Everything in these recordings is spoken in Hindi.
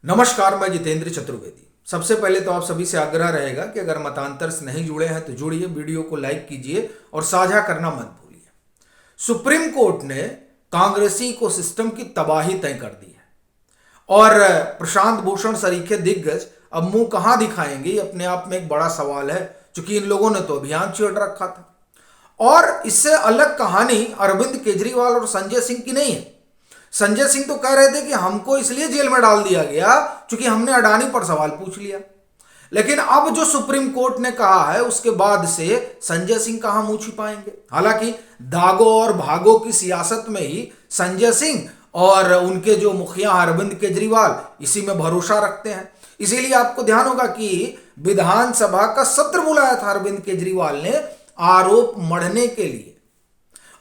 नमस्कार, मैं जितेंद्र चतुर्वेदी। सबसे पहले तो आप सभी से आग्रह रहेगा कि अगर मतांतर से नहीं जुड़े हैं तो जुड़िए, वीडियो को लाइक कीजिए और साझा करना मत भूलिए। सुप्रीम कोर्ट ने कांग्रेसी इकोसिस्टम की तबाही तय कर दी है और प्रशांत भूषण सरीखे दिग्गज अब मुंह कहां दिखाएंगे, ये अपने आप में एक बड़ा सवाल है, क्योंकि इन लोगों ने तो अभियान छेड़ रखा था। और इससे अलग कहानी अरविंद केजरीवाल और संजय सिंह की नहीं है। संजय सिंह तो कह रहे थे कि हमको इसलिए जेल में डाल दिया गया क्योंकि हमने अडानी पर सवाल पूछ लिया। लेकिन अब जो सुप्रीम कोर्ट ने कहा है उसके बाद से संजय सिंह कहां मुंह छिपाएंगे। हालांकि दागो और भागो की सियासत में ही संजय सिंह और उनके जो मुखिया अरविंद केजरीवाल इसी में भरोसा रखते हैं। इसीलिए आपको ध्यान होगा कि विधानसभा का सत्र बुलाया था अरविंद केजरीवाल ने आरोप मढ़ने के लिए,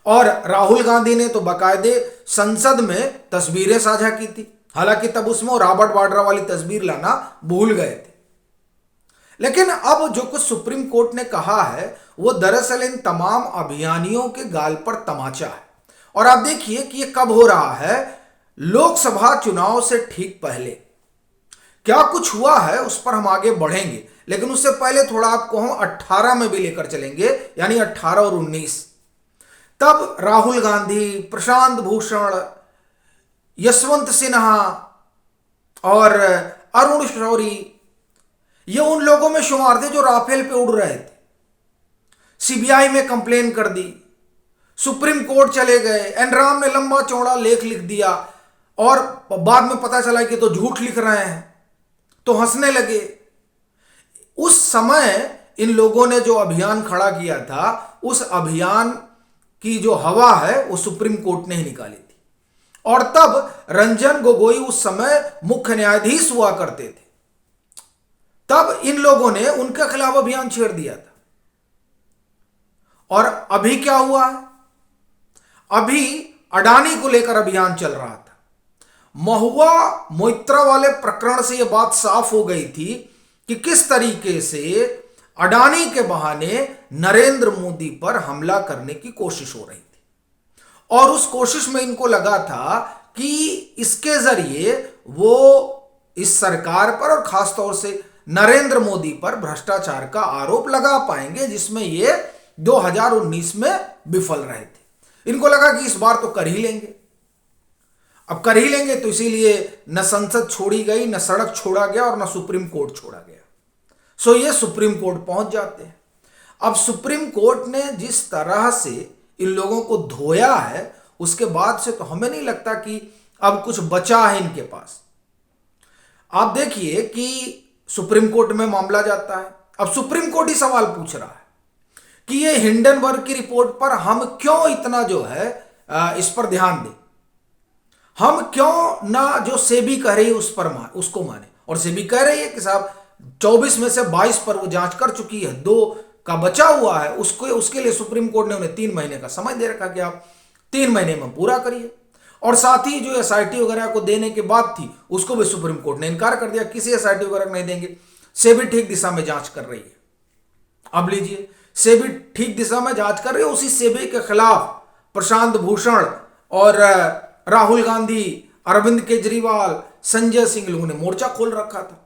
और राहुल गांधी ने तो बाकायदे संसद में तस्वीरें साझा की थी। हालांकि तब उसमें रॉबर्ट वाड्रा वाली तस्वीर लाना भूल गए थे। लेकिन अब जो कुछ सुप्रीम कोर्ट ने कहा है वो दरअसल इन तमाम अभियानियों के गाल पर तमाचा है। और आप देखिए कि ये कब हो रहा है, लोकसभा चुनाव से ठीक पहले। क्या कुछ हुआ है उस पर हम आगे बढ़ेंगे, लेकिन उससे पहले थोड़ा आपको हम 18 में भी लेकर चलेंगे, यानी 18 और 19। तब राहुल गांधी, प्रशांत भूषण, यशवंत सिन्हा और अरुण शौरी, ये उन लोगों में शुमार थे जो राफेल पे उड़ रहे थे। सीबीआई में कंप्लेन कर दी, सुप्रीम कोर्ट चले गए, एनराम ने लंबा चौड़ा लेख लिख दिया और बाद में पता चला कि तो झूठ लिख रहे हैं, तो हंसने लगे। उस समय इन लोगों ने जो अभियान खड़ा किया था, उस अभियान की जो हवा है वो सुप्रीम कोर्ट ने ही निकाली थी। और तब रंजन गोगोई उस समय मुख्य न्यायाधीश हुआ करते थे। तब इन लोगों ने उनके खिलाफ अभियान छेड़ दिया था। और अभी क्या हुआ है? अभी अडानी को लेकर अभियान चल रहा था। महुआ मोइत्रा वाले प्रकरण से यह बात साफ हो गई थी कि किस तरीके से अडानी के बहाने नरेंद्र मोदी पर हमला करने की कोशिश हो रही थी। और उस कोशिश में इनको लगा था कि इसके जरिए वो इस सरकार पर और खासतौर से नरेंद्र मोदी पर भ्रष्टाचार का आरोप लगा पाएंगे, जिसमें ये 2019 में विफल रहे थे। इनको लगा कि इस बार तो कर ही लेंगे। अब कर ही लेंगे तो इसीलिए न संसद छोड़ी गई, न सड़क छोड़ा गया और न सुप्रीम कोर्ट छोड़ा गया। सो ये सुप्रीम कोर्ट पहुंच जाते हैं। अब सुप्रीम कोर्ट ने जिस तरह से इन लोगों को धोया है, उसके बाद से तो हमें नहीं लगता कि अब कुछ बचा है इनके पास। आप देखिए कि सुप्रीम कोर्ट में मामला जाता है। अब सुप्रीम कोर्ट ही सवाल पूछ रहा है कि ये हिंडनबर्ग की रिपोर्ट पर हम क्यों इतना जो है इस पर ध्यान दें, हम क्यों ना जो सेबी कह रही है उस पर उसको माने। और सेबी कह रही है कि साहब 24 में से 22 पर वो जांच कर चुकी है, 2 का बचा हुआ है, उसके लिए सुप्रीम कोर्ट ने उन्हें 3 महीने का समय दे रखा कि आप 3 महीने में पूरा करिए। और साथ ही जो एसआईटी वगैरह को देने की बात थी उसको भी सुप्रीम कोर्ट ने इनकार कर दिया, किसी एसआईटी वगैरह नहीं देंगे, सेबी ठीक दिशा में जांच कर रही है। अब लीजिए, सेबी ठीक दिशा में जांच कर रही है, उसी सेबी के खिलाफ प्रशांत भूषण और राहुल गांधी, अरविंद केजरीवाल, संजय सिंह लोगों ने मोर्चा खोल रखा था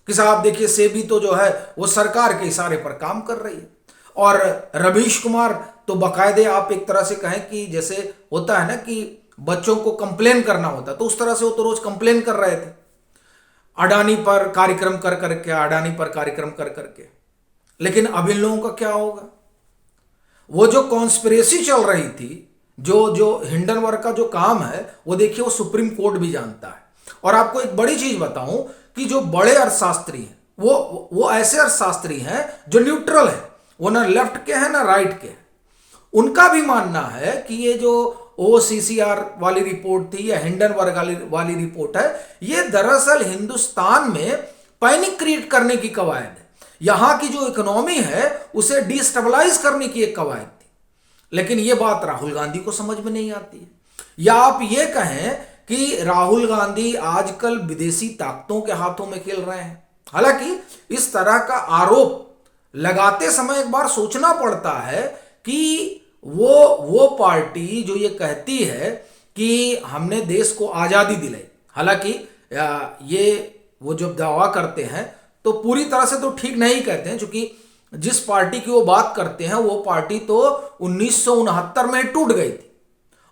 कि साहब देखिए सेबी तो जो है वो सरकार के इशारे पर काम कर रही है। और रवीश कुमार तो बाकायदे आप एक तरह से कहें कि जैसे होता है ना कि बच्चों को कंप्लेन करना होता, तो उस तरह से वो तो रोज कंप्लेन कर रहे थे अडानी पर कार्यक्रम कर करके, अडानी पर कार्यक्रम कर करके। लेकिन अब इन लोगों का क्या होगा? वो जो कॉन्स्पिरेसी चल रही थी, जो हिंडनबर्ग का जो काम है, वो देखिए वो सुप्रीम कोर्ट भी जानता है। और आपको एक बड़ी चीज बताऊं कि जो बड़े अर्थशास्त्री हैं वो ऐसे अर्थशास्त्री हैं जो न्यूट्रल है, वो ना लेफ्ट के हैं ना राइट के हैं। उनका भी मानना है कि ये जो OCCR वाली रिपोर्ट थी या हिंडनबर्ग वाली रिपोर्ट है, ये दरअसल हिंदुस्तान में पैनिक क्रिएट करने की कवायद है। यहां की जो इकोनॉमी है उसे डिस्टेबलाइज करने की एक कवायद थी। लेकिन ये बात राहुल गांधी को समझ में नहीं आती है। या आप ये कहें कि राहुल गांधी आजकल विदेशी ताकतों के हाथों में खेल रहे हैं। हालांकि इस तरह का आरोप लगाते समय एक बार सोचना पड़ता है कि वो पार्टी जो ये कहती है कि हमने देश को आजादी दिलाई, हालांकि ये वो जब दावा करते हैं तो पूरी तरह से तो ठीक नहीं कहते हैं, क्योंकि जिस पार्टी की वो बात करते हैं वो पार्टी तो 1969 में टूट गई थी,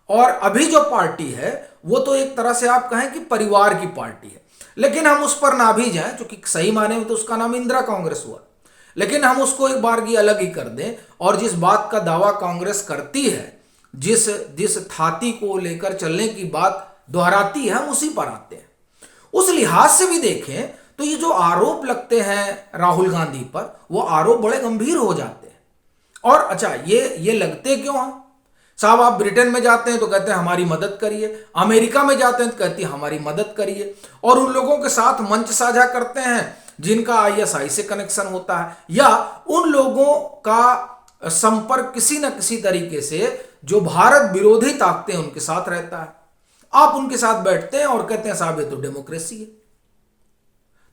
और अभी जो पार्टी है वो तो एक तरह से आप कहें कि परिवार की पार्टी है। लेकिन हम उस पर ना भी जाएं, क्योंकि सही माने में तो उसका नाम इंदिरा कांग्रेस हुआ, लेकिन हम उसको एक बार की अलग ही कर दें। और जिस बात का दावा कांग्रेस करती है, जिस जिस थाती को लेकर चलने की बात दोहराती है, हम उसी पर आते हैं। उस लिहाज से भी देखें तो ये जो आरोप लगते हैं राहुल गांधी पर, वो आरोप बड़े गंभीर हो जाते हैं। और अच्छा, ये लगते क्यों हैं साहब? आप ब्रिटेन में जाते हैं तो कहते हैं हमारी मदद करिए, अमेरिका में जाते हैं तो कहती है हमारी मदद करिए, और उन लोगों के साथ मंच साझा करते हैं जिनका आईएसआई से कनेक्शन होता है, या उन लोगों का संपर्क किसी न किसी तरीके से जो भारत विरोधी ताकतें उनके साथ रहता है। आप उनके साथ बैठते हैं और कहते हैं साहब ये तो डेमोक्रेसी है।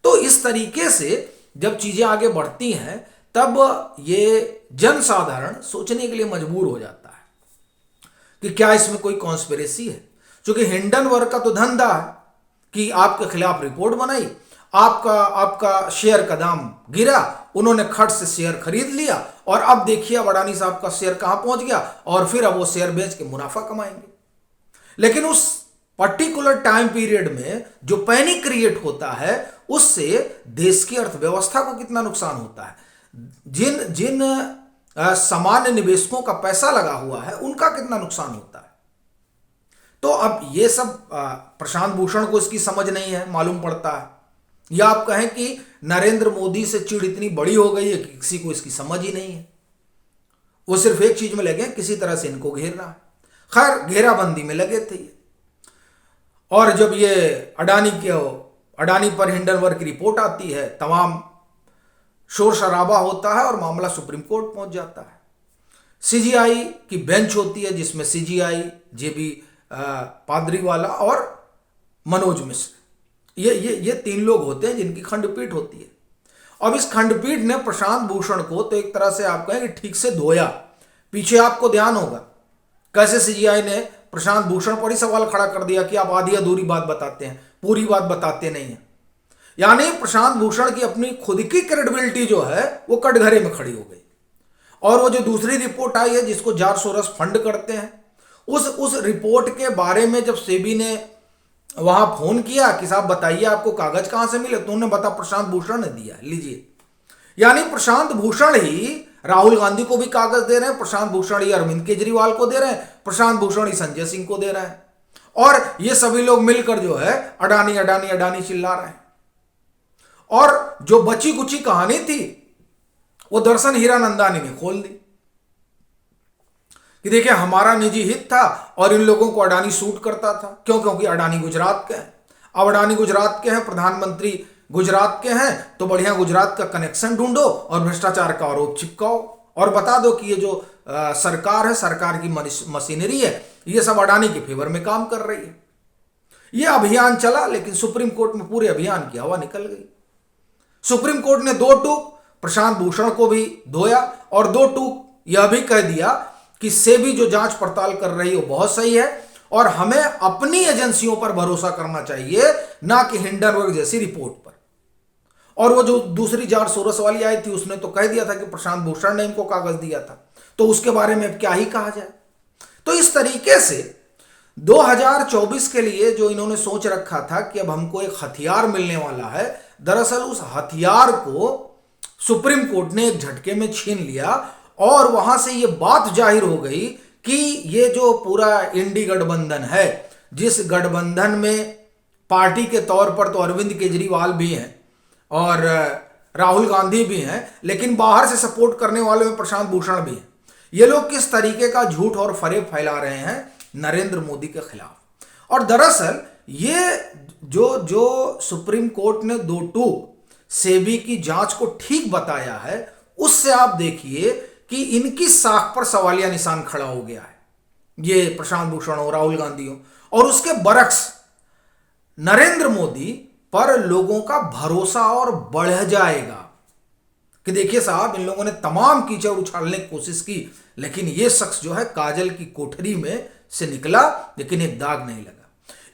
तो इस तरीके से जब चीजें आगे बढ़ती हैं तब ये जनसाधारण सोचने के लिए मजबूर हो जाता है कि क्या इसमें कोई कॉन्स्पिरेसी है। क्योंकि हिंडनबर्ग का तो धंधा है कि आपके खिलाफ रिपोर्ट बनाई, आपका शेयर का दाम गिरा, उन्होंने खट से शेयर खरीद लिया, और अब देखिए अडानी साहब का शेयर कहां पहुंच गया, और फिर अब वो शेयर बेच के मुनाफा कमाएंगे। लेकिन उस पर्टिकुलर टाइम पीरियड में जो पैनिक क्रिएट होता है, उससे देश की अर्थव्यवस्था को कितना नुकसान होता है, जिन जिन सामान्य निवेशकों का पैसा लगा हुआ है उनका कितना नुकसान होता है। तो अब ये सब प्रशांत भूषण को इसकी समझ नहीं है, मालूम पड़ता है, या आप कहें कि नरेंद्र मोदी से चिढ़ इतनी बड़ी हो गई है कि किसी को इसकी समझ ही नहीं है। वो सिर्फ एक चीज में लगे, किसी तरह से इनको घेरना है। खैर, घेराबंदी में लगे थे ये। और जब ये अडानी पर हिंडनबर्ग की रिपोर्ट आती है, तमाम शोर शराबा होता है और मामला सुप्रीम कोर्ट पहुंच जाता है। सीजीआई की बेंच होती है जिसमें सीजीआई, जेबी पादरीवाला और मनोज मिश्र, ये तीन लोग होते हैं जिनकी खंडपीठ होती है। अब इस खंडपीठ ने प्रशांत भूषण को तो एक तरह से आप कहें कि ठीक से धोया। पीछे आपको ध्यान होगा कैसे सीजीआई ने प्रशांत भूषण पर ही सवाल खड़ा कर दिया कि आप आधी अधूरी बात बताते हैं, पूरी बात बताते नहीं हैं। यानी प्रशांत भूषण की अपनी खुद की क्रेडिबिलिटी जो है वो कटघरे में खड़ी हो गई। और वो जो दूसरी रिपोर्ट आई है जिसको जॉर्ज सोरोस फंड करते हैं, उस रिपोर्ट के बारे में जब सेबी ने वहां फोन किया कि साहब बताइए आपको कागज कहां से मिले, तो उन्होंने बता प्रशांत भूषण ने दिया, लीजिए। यानी प्रशांत भूषण ही राहुल गांधी को भी कागज दे रहे हैं, प्रशांत भूषण ही अरविंद केजरीवाल को दे रहे हैं, प्रशांत भूषण ही संजय सिंह को दे रहे हैं, और ये सभी लोग मिलकर जो है अडानी अडानी अडानी चिल्ला रहे हैं। और जो बची कुची कहानी थी वो दर्शन हीरानंदानी ने खोल दी कि देखिए हमारा निजी हित था और इन लोगों को अडानी सूट करता था। क्यों? क्योंकि अडानी गुजरात के हैं। अब अडानी गुजरात के हैं, प्रधानमंत्री गुजरात के हैं, तो बढ़िया गुजरात का कनेक्शन ढूंढो और भ्रष्टाचार का आरोप चिपकाओ और बता दो कि ये जो सरकार है, सरकार की मशीनरी है, ये सब अडानी के फेवर में काम कर रही है। ये अभियान चला, लेकिन सुप्रीम कोर्ट में पूरे अभियान की हवा निकल गई। सुप्रीम कोर्ट ने 2 टूक प्रशांत भूषण को भी धोया और 2 टूक यह भी कह दिया कि सेबी जो जांच पड़ताल कर रही है वो बहुत सही है और हमें अपनी एजेंसियों पर भरोसा करना चाहिए, ना कि हिंडनबर्ग जैसी रिपोर्ट पर। और वो जो दूसरी जॉर्ज सोरोस वाली आई थी उसने तो कह दिया था कि प्रशांत भूषण ने इनको कागज दिया था, तो उसके बारे में अब क्या ही कहा जाए। तो इस तरीके से 2024 के लिए जो इन्होंने सोच रखा था कि अब हमको एक हथियार मिलने वाला है, दरअसल उस हथियार को सुप्रीम कोर्ट ने एक झटके में छीन लिया और वहां से ये बात जाहिर हो गई कि ये जो पूरा इंडी गठबंधन है, जिस गठबंधन में पार्टी के तौर पर तो अरविंद केजरीवाल भी हैं और राहुल गांधी भी हैं, लेकिन बाहर से सपोर्ट करने वाले में प्रशांत भूषण भी हैं, ये लोग किस तरीके का झूठ और फरेब फैला रहे हैं नरेंद्र मोदी के खिलाफ। और दरअसल ये जो सुप्रीम कोर्ट ने 2 टूक सेबी की जांच को ठीक बताया है, उससे आप देखिए कि इनकी साख पर सवालिया निशान खड़ा हो गया है, ये प्रशांत भूषण हो, राहुल गांधी हो, और उसके बरक्स नरेंद्र मोदी पर लोगों का भरोसा और बढ़ जाएगा कि देखिए साहब इन लोगों ने तमाम कीचड़ उछालने की कोशिश की, लेकिन ये शख्स जो है काजल की कोठरी में से निकला, लेकिन एक दाग नहीं लगा।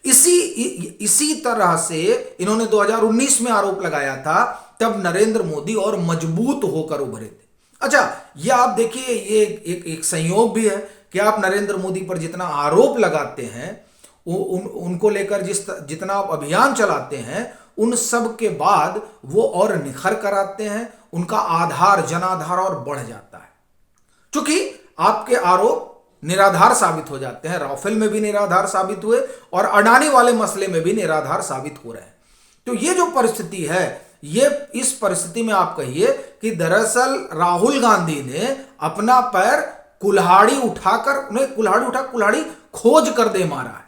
इसी तरह से इन्होंने 2019 में आरोप लगाया था, तब नरेंद्र मोदी और मजबूत होकर उभरे थे। अच्छा, ये आप देखिए, ये एक संयोग भी है कि आप नरेंद्र मोदी पर जितना आरोप लगाते हैं, उनको लेकर जितना आप अभियान चलाते हैं, उन सब के बाद वो और निखर कर आते हैं, उनका आधार, जनाधार और बढ़ जाता है। क्योंकि आपके आरोप निराधार साबित हो जाते हैं। राफेल में भी निराधार साबित हुए और अडानी वाले मसले में भी निराधार साबित हो रहे हैं। तो ये जो परिस्थिति है, ये इस परिस्थिति में आप कहिए कि दरअसल राहुल गांधी ने अपना पैर कुल्हाड़ी उठाकर, उन्हें कुल्हाड़ी खोज कर दे मारा है,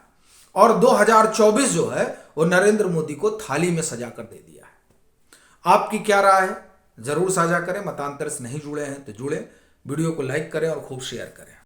और 2024 जो है वो नरेंद्र मोदी को थाली में सजा कर दे दिया है। आपकी क्या राय है, जरूर साझा करें। मतांतर से नहीं जुड़े हैं तो जुड़े, वीडियो को लाइक करें और खूब शेयर करें।